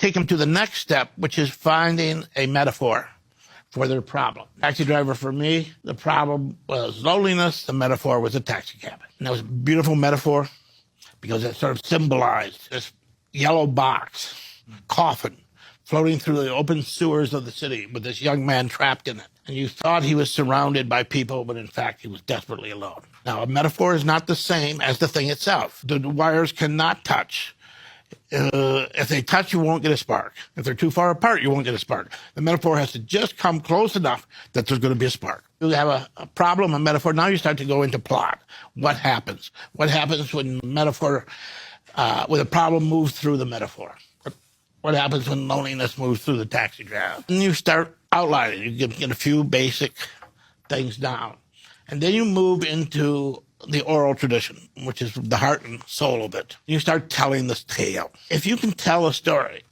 take them to the next step, which is finding a metaphor for their problem. Taxi driver, for me, the problem was loneliness. The metaphor was a taxi cab. And that was a beautiful metaphor because it sort of symbolized this yellow box, coffin, floating through the open sewers of the city with this young man trapped in it. And you thought he was surrounded by people, but in fact, he was desperately alone. Now, a metaphor is not the same as the thing itself. The wires cannot touch. If they touch, you won't get a spark. If they're too far apart, you won't get a spark. The metaphor has to just come close enough that there's going to be a spark. You have a problem, a metaphor. Now you start to go into plot. What happens? What happens when metaphor, when a problem moves through the metaphor? What happens when loneliness moves through the taxi driver? And you start outlining. You get a few basic things down. And then you move into the oral tradition, which is the heart and soul of it. You start telling this tale. If you can tell a story